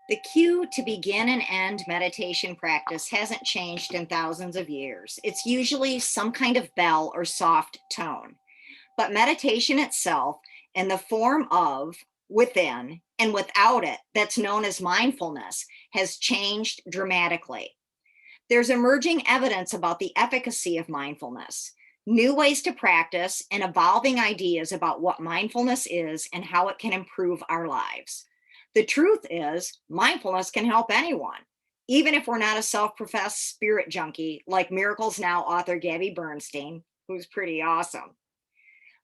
The cue to begin and end meditation practice hasn't changed in thousands of years. It's usually some kind of bell or soft tone. But meditation itself, in the form of within and without it, that's known as mindfulness, has changed dramatically. There's emerging evidence about the efficacy of mindfulness, new ways to practice, and evolving ideas about what mindfulness is and how it can improve our lives. The truth is, mindfulness can help anyone, even if we're not a self professed spirit junkie like Miracles Now author Gabby Bernstein, who's pretty awesome.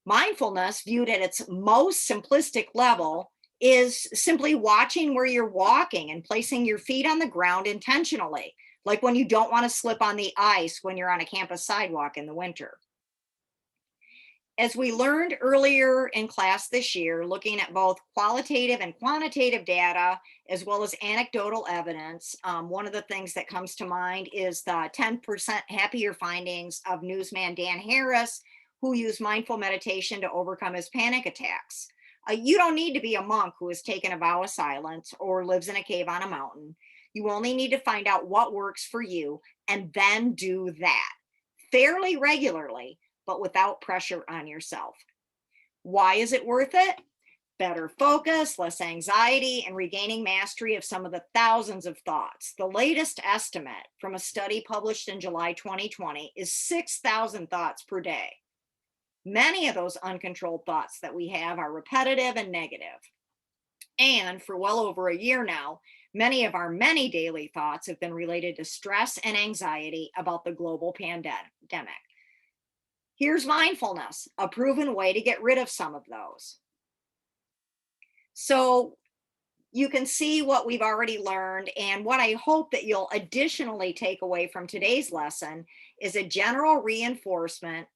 Mindfulness, viewed at its most simplistic level, is simply watching where you're walking and placing your feet on the ground intentionally, like when you don't want to slip on the ice when you're on a campus sidewalk in the winter. As we learned earlier in class this year, looking at both qualitative and quantitative data, as well as anecdotal evidence, one of the things that comes to mind is the 10% happier findings of newsman Dan Harris, who used mindful meditation to overcome his panic attacks. You don't need to be a monk who has taken a vow of silence or lives in a cave on a mountain. You only need to find out what works for you and then do that fairly regularly, but without pressure on yourself. Why is it worth it? Better focus, less anxiety, and regaining mastery of some of the thousands of thoughts. The latest estimate from a study published in July 2020 is 6,000 thoughts per day. Many of those uncontrolled thoughts that we have are repetitive and negative. And for well over a year now, many of our many daily thoughts have been related to stress and anxiety about the global pandemic. Here's mindfulness, a proven way to get rid of some of those. So you can see what we've already learned, and what I hope that you'll additionally take away from today's lesson is a general reinforcement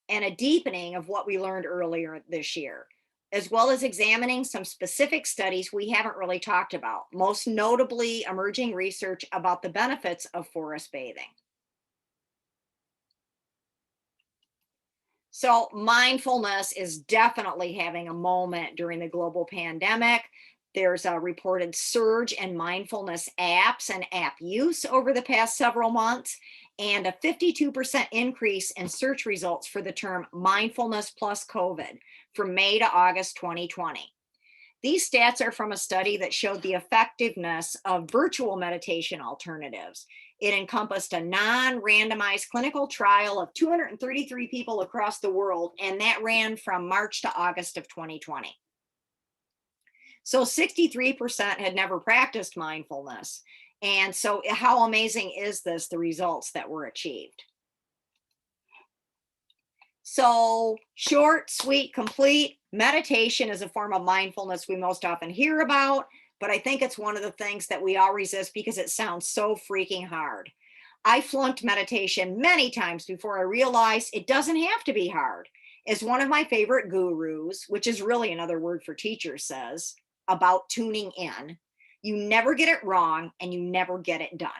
and a deepening of what we learned earlier this year, as well as examining some specific studies we haven't really talked about, most notably emerging research about the benefits of forest bathing. So, mindfulness is definitely having a moment during the global pandemic. There's a reported surge in mindfulness apps and app use over the past several months, and a 52% increase in search results for the term mindfulness plus COVID from May to August 2020. These stats are from a study that showed the effectiveness of virtual meditation alternatives. It encompassed a non randomized clinical trial of 233 people across the world, and that ran from March to August of 2020. So 63% had never practiced mindfulness. And so, how amazing is this, the results that were achieved? So, short, sweet, complete meditation is a form of mindfulness we most often hear about, but I think it's one of the things that we all resist because it sounds so freaking hard. I flunked meditation many times before I realized it doesn't have to be hard. As one of my favorite gurus, which is really another word for teacher, says about tuning in, you never get it wrong and you never get it done.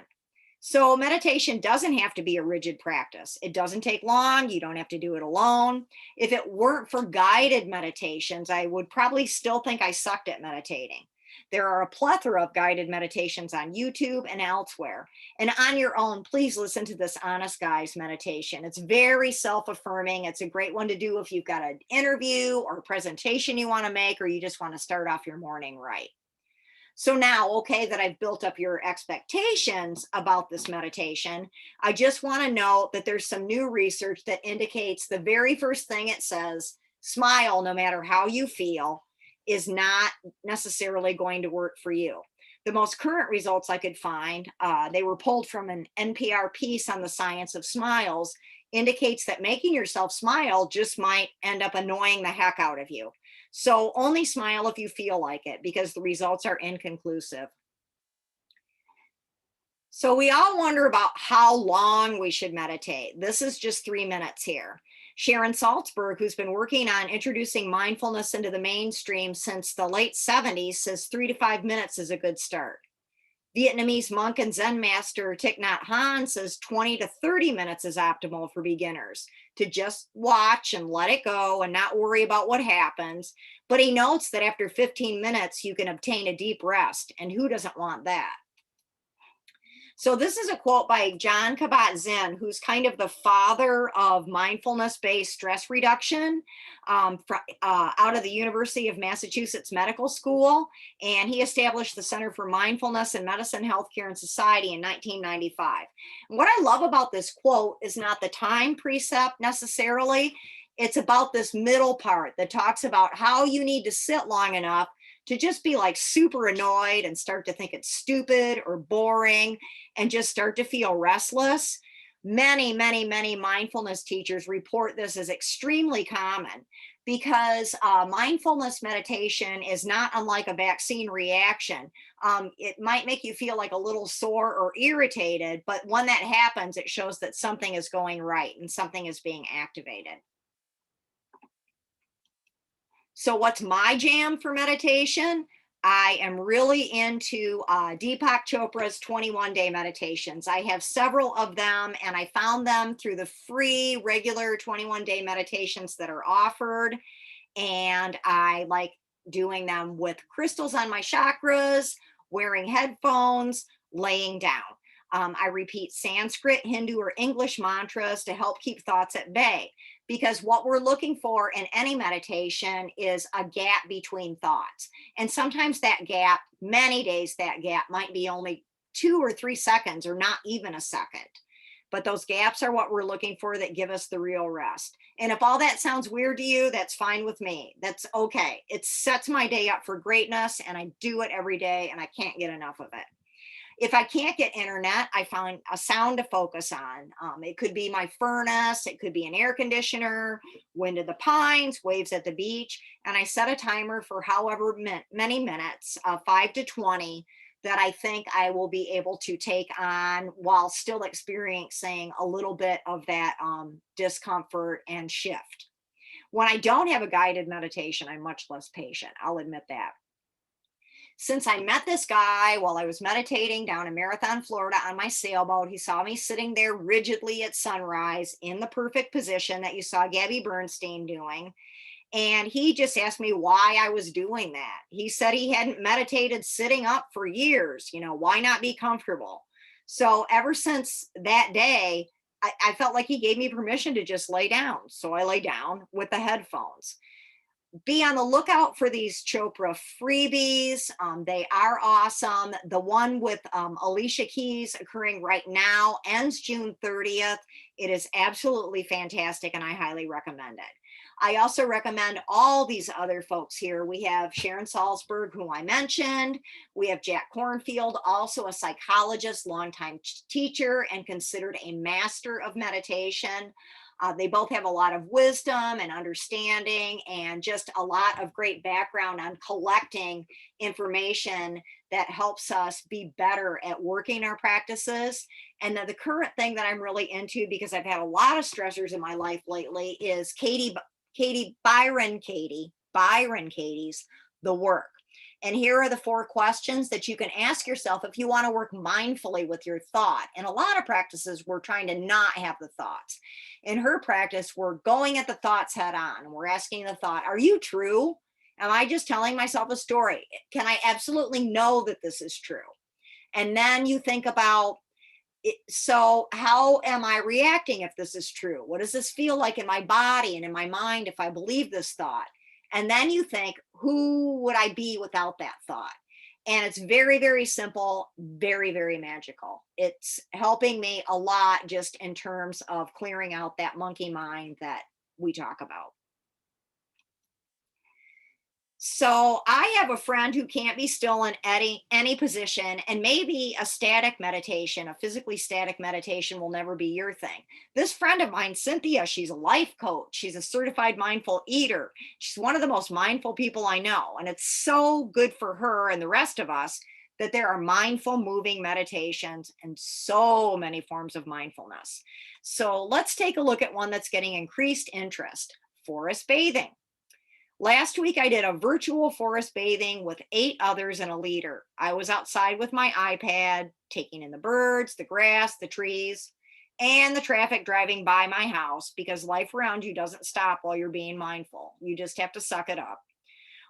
So, meditation doesn't have to be a rigid practice. It doesn't take long. You don't have to do it alone. If it weren't for guided meditations, I would probably still think I sucked at meditating. There are a plethora of guided meditations on YouTube and elsewhere. And on your own, please listen to this Honest Guy's meditation. It's very self affirming. It's a great one to do if you've got an interview or a presentation you want to make, or you just want to start off your morning right. So now, okay, that I've built up your expectations about this meditation, I just want to note that there's some new research that indicates the very first thing it says, smile no matter how you feel, is not necessarily going to work for you. The most current results I could find, they were pulled from an NPR piece on the science of smiles, indicates that making yourself smile just might end up annoying the heck out of you. So only smile if you feel like it, because the results are inconclusive. So we all wonder about how long we should meditate. This is just 3 minutes here. Sharon Salzberg, who's been working on introducing mindfulness into the mainstream since the late 70s, says 3 to 5 minutes is a good start. Vietnamese monk and Zen master Thich Nhat Hanh says 20 to 30 minutes is optimal for beginners to just watch and let it go and not worry about what happens. But he notes that after 15 minutes, you can obtain a deep rest. And who doesn't want that? So this is a quote by John Kabat-Zinn, who's kind of the father of mindfulness-based stress reduction, out of the University of Massachusetts Medical School. And he established the Center for Mindfulness in Medicine, Healthcare, and Society in 1995. And what I love about this quote is not the time precept necessarily. It's about this middle part that talks about how you need to sit long enough to just be like super annoyed and start to think it's stupid or boring and just start to feel restless. Many mindfulness teachers report this as extremely common because mindfulness meditation is not unlike a vaccine reaction. It might make you feel like a little sore or irritated, but when that happens, it shows that something is going right and something is being activated. So what's my jam for meditation? I am really into Deepak Chopra's 21-day meditations. I have several of them, and I found them through the free regular 21-day meditations that are offered. And I like doing them with crystals on my chakras, wearing headphones, laying down. I repeat Sanskrit, Hindu, or English mantras to help keep thoughts at bay. Because what we're looking for in any meditation is a gap between thoughts. And sometimes that gap, many days, that gap might be only 2 or 3 seconds or not even a second. But those gaps are what we're looking for that give us the real rest. And if all that sounds weird to you, that's fine with me. That's okay. It sets my day up for greatness, and I do it every day, and I can't get enough of it. If I can't get internet, I find a sound to focus on. It could be my furnace, it could be an air conditioner, wind of the pines, waves at the beach. And I set a timer for however many minutes, 5 to 20, that I think I will be able to take on while still experiencing a little bit of that discomfort and shift. When I don't have a guided meditation, I'm much less patient. I'll admit that. Since I met this guy while I was meditating down in Marathon, Florida on my sailboat, he saw me sitting there rigidly at sunrise in the perfect position that you saw Gabby Bernstein doing. And he just asked me why I was doing that. He said he hadn't meditated sitting up for years. Why not be comfortable? So ever since that day, I felt like he gave me permission to just lay down. So I lay down with the headphones. Be on the lookout for these Chopra freebies. They are awesome. The one with Alicia Keys occurring right now ends June 30th. It is absolutely fantastic, and I highly recommend it. I also recommend all these other folks here. We have Sharon Salzberg, who I mentioned. We have Jack Kornfield, also a psychologist, longtime teacher, and considered a master of meditation. They both have a lot of wisdom and understanding and just a lot of great background on collecting information that helps us be better at working our practices. And then the current thing that I'm really into, because I've had a lot of stressors in my life lately, is Byron Katie's The Work. And here are the 4 questions that you can ask yourself if you want to work mindfully with your thought. In a lot of practices, we're trying to not have the thoughts. In her practice, we're going at the thoughts head on. And we're asking the thought, are you true? Am I just telling myself a story? Can I absolutely know that this is true? And then you think about, so how am I reacting if this is true? What does this feel like in my body and in my mind if I believe this thought? And then you think, who would I be without that thought? And it's very simple, very magical. It's helping me a lot just in terms of clearing out that monkey mind that we talk about. So I have a friend who can't be still in any position, and maybe a static meditation, a physically static meditation will never be your thing. This friend of mine, Cynthia, she's a life coach. She's a certified mindful eater. She's one of the most mindful people I know. And it's so good for her and the rest of us that there are mindful moving meditations and so many forms of mindfulness. So let's take a look at one that's getting increased interest: forest bathing. Last week, I did a virtual forest bathing with 8 others and a leader. I was outside with my iPad, taking in the birds, the grass, the trees, and the traffic driving by my house because life around you doesn't stop while you're being mindful. You just have to suck it up.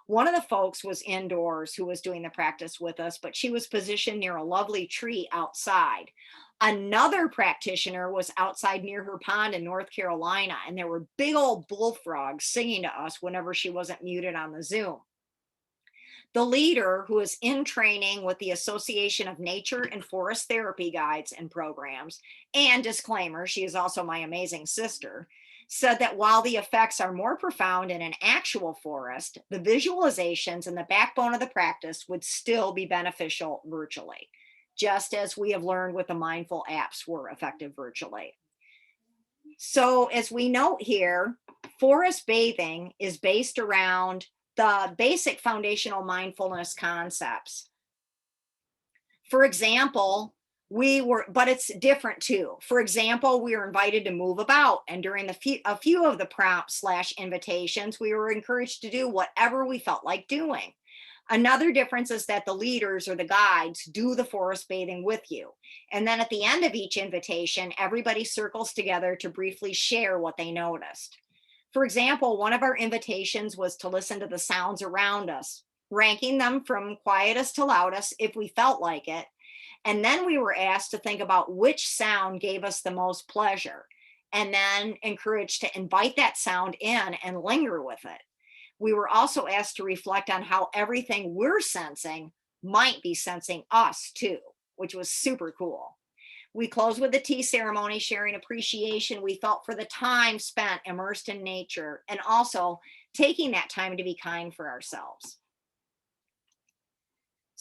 One of the folks was indoors who was doing the practice with us, but she was positioned near a lovely tree outside. Another practitioner was outside near her pond in North Carolina, and there were big old bullfrogs singing to us whenever she wasn't muted on the Zoom. The leader, who is in training with the Association of Nature and Forest Therapy Guides and Programs, and disclaimer, she is also my amazing sister, said that while the effects are more profound in an actual forest, the visualizations and the backbone of the practice would still be beneficial virtually, just as we have learned with the mindful apps were effective virtually. So, as we note here, forest bathing is based around the basic foundational mindfulness concepts. For example, but it's different too. For example, we were invited to move about, and during a few of the prompts slash invitations, we were encouraged to do whatever we felt like doing. Another difference is that the leaders or the guides do the forest bathing with you. And then at the end of each invitation, everybody circles together to briefly share what they noticed. For example, one of our invitations was to listen to the sounds around us, ranking them from quietest to loudest if we felt like it. And then we were asked to think about which sound gave us the most pleasure, and then encouraged to invite that sound in and linger with it. We were also asked to reflect on how everything we're sensing might be sensing us too, which was super cool. We closed with a tea ceremony, sharing appreciation we felt for the time spent immersed in nature and also taking that time to be kind for ourselves.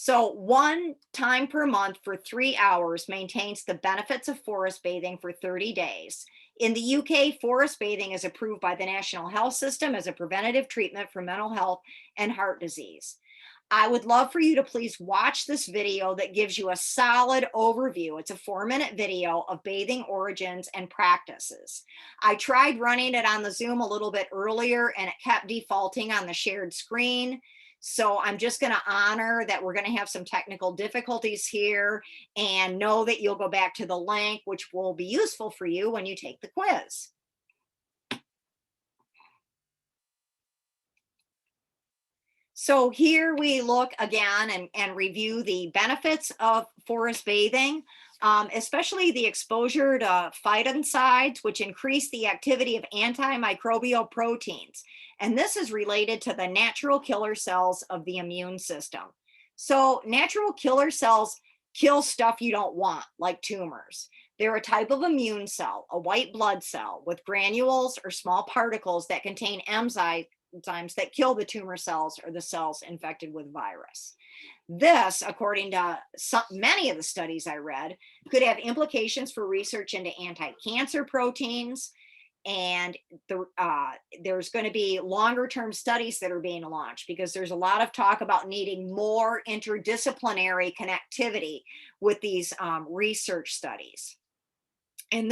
So, one time per month for 3 hours maintains the benefits of forest bathing for 30 days. In the UK, forest bathing is approved by the National Health System as a preventative treatment for mental health and heart disease. I would love for you to please watch this video that gives you a solid overview. It's a 4-minute video of bathing origins and practices. I tried running it on the Zoom a little bit earlier and it kept defaulting on the shared screen. So I'm just going to honor that we're going to have some technical difficulties here and know that you'll go back to the link, which will be useful for you when you take the quiz. So here we look again and review the benefits of forest bathing, especially the exposure to phytoncides, which increase the activity of antimicrobial proteins. And this is related to the natural killer cells of the immune system. So natural killer cells kill stuff you don't want, like tumors. They're a type of immune cell, a white blood cell with granules or small particles that contain enzymes that kill the tumor cells or the cells infected with virus. This, according to many of the studies I read, could have implications for research into anti-cancer proteins. And there's going to be longer term studies that are being launched because there's a lot of talk about needing more interdisciplinary connectivity with these research studies. In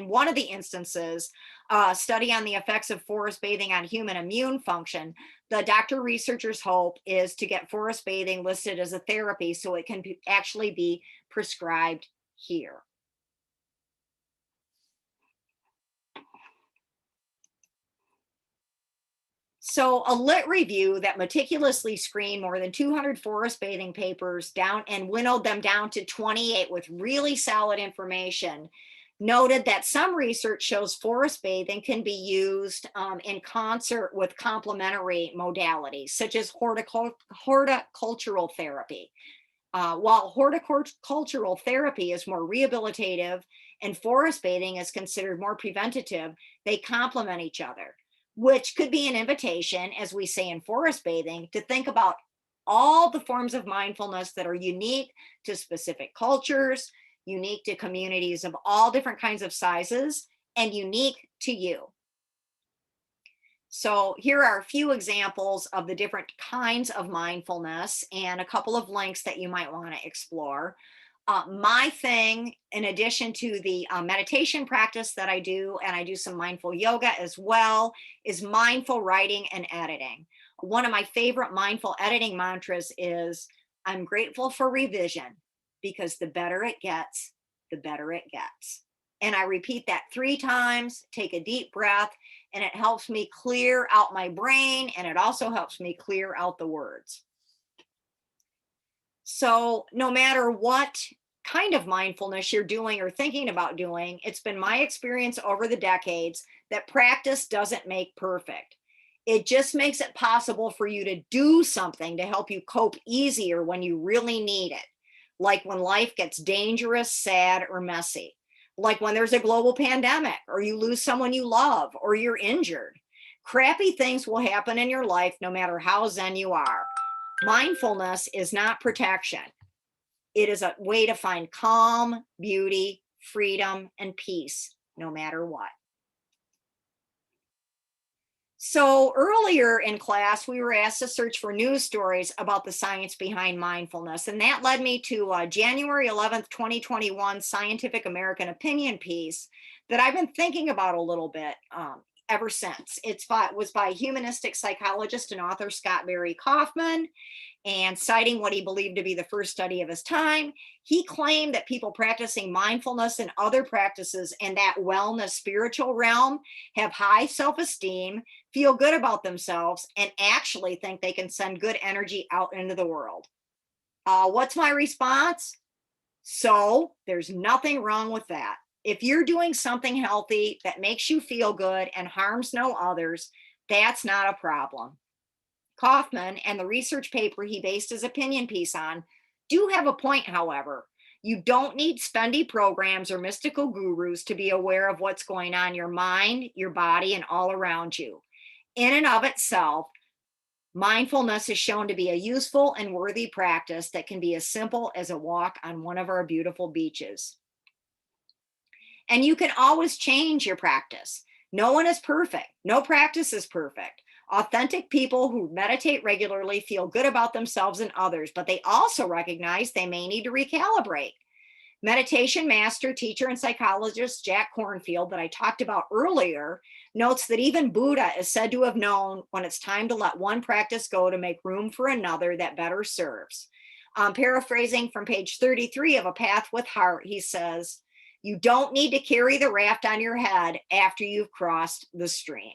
one of the instances, a study on the effects of forest bathing on human immune function, the doctor researchers' hope is to get forest bathing listed as a therapy so it can actually be prescribed here. So a lit review that meticulously screened more than 200 forest bathing papers down and winnowed them down to 28 with really solid information noted that some research shows forest bathing can be used in concert with complementary modalities, such as horticultural therapy. While horticultural therapy is more rehabilitative and forest bathing is considered more preventative, they complement each other, which could be an invitation, as we say in forest bathing, to think about all the forms of mindfulness that are unique to specific cultures, unique to communities of all different kinds of sizes, and unique to you. So here are a few examples of the different kinds of mindfulness and a couple of links that you might want to explore. My thing, in addition to the meditation practice that I do, and I do some mindful yoga as well, is mindful writing and editing. One of my favorite mindful editing mantras is I'm grateful for revision because the better it gets, the better it gets. And I repeat that 3 times, take a deep breath, and it helps me clear out my brain, and it also helps me clear out the words. So, no matter what kind of mindfulness you're doing or thinking about doing, it's been my experience over the decades that practice doesn't make perfect. It just makes it possible for you to do something to help you cope easier when you really need it. Like when life gets dangerous, sad, or messy. Like when there's a global pandemic, or you lose someone you love, or you're injured. Crappy things will happen in your life no matter how zen you are. Mindfulness is not protection. It is a way to find calm, beauty, freedom, and peace, no matter what. So earlier in class, we were asked to search for news stories about the science behind mindfulness. And that led me to January 11th, 2021 Scientific American opinion piece that I've been thinking about a little bit ever since. It was by humanistic psychologist and author Scott Barry Kaufman. And citing what he believed to be the first study of his time, he claimed that people practicing mindfulness and other practices in that wellness spiritual realm have high self esteem, feel good about themselves, and actually think they can send good energy out into the world. What's my response? So there's nothing wrong with that. If you're doing something healthy that makes you feel good and harms no others, that's not a problem. Kaufman and the research paper he based his opinion piece on do have a point, however. You don't need spendy programs or mystical gurus to be aware of what's going on in your mind, your body, and all around you. In and of itself, mindfulness is shown to be a useful and worthy practice that can be as simple as a walk on one of our beautiful beaches. And you can always change your practice. No one is perfect. No practice is perfect. Authentic people who meditate regularly feel good about themselves and others, but they also recognize they may need to recalibrate. Meditation master, teacher, and psychologist Jack Kornfield, that I talked about earlier, notes that even Buddha is said to have known when it's time to let one practice go to make room for another that better serves. Paraphrasing from page 33 of A Path with Heart, he says, "You don't need to carry the raft on your head after you've crossed the stream."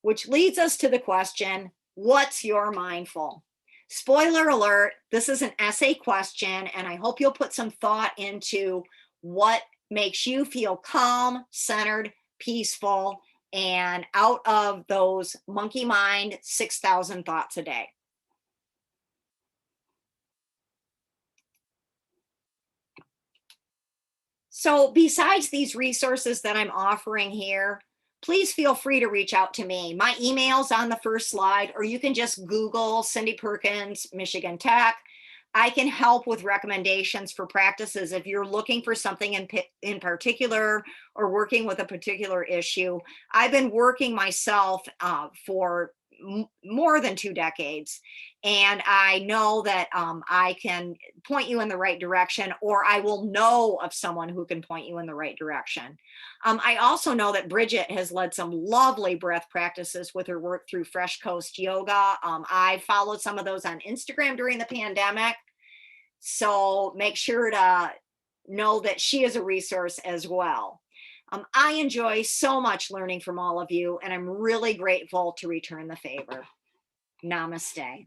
Which leads us to the question, what's your mindful? Spoiler alert, this is an essay question, and I hope you'll put some thought into what makes you feel calm, centered, peaceful, and out of those monkey mind 6,000 thoughts a day. So besides these resources that I'm offering here, please feel free to reach out to me. My email's on the first slide, or you can just Google Cindy Perkins, Michigan Tech. I can help with recommendations for practices if you're looking for something in particular or working with a particular issue. I've been working myself for more than 2 decades, and I know that I can point you in the right direction, or I will know of someone who can point you in the right direction. I also know that Bridget has led some lovely breath practices with her work through Fresh Coast Yoga. I followed some of those on Instagram during the pandemic. So make sure to know that she is a resource as well. I enjoy so much learning from all of you, and I'm really grateful to return the favor. Namaste.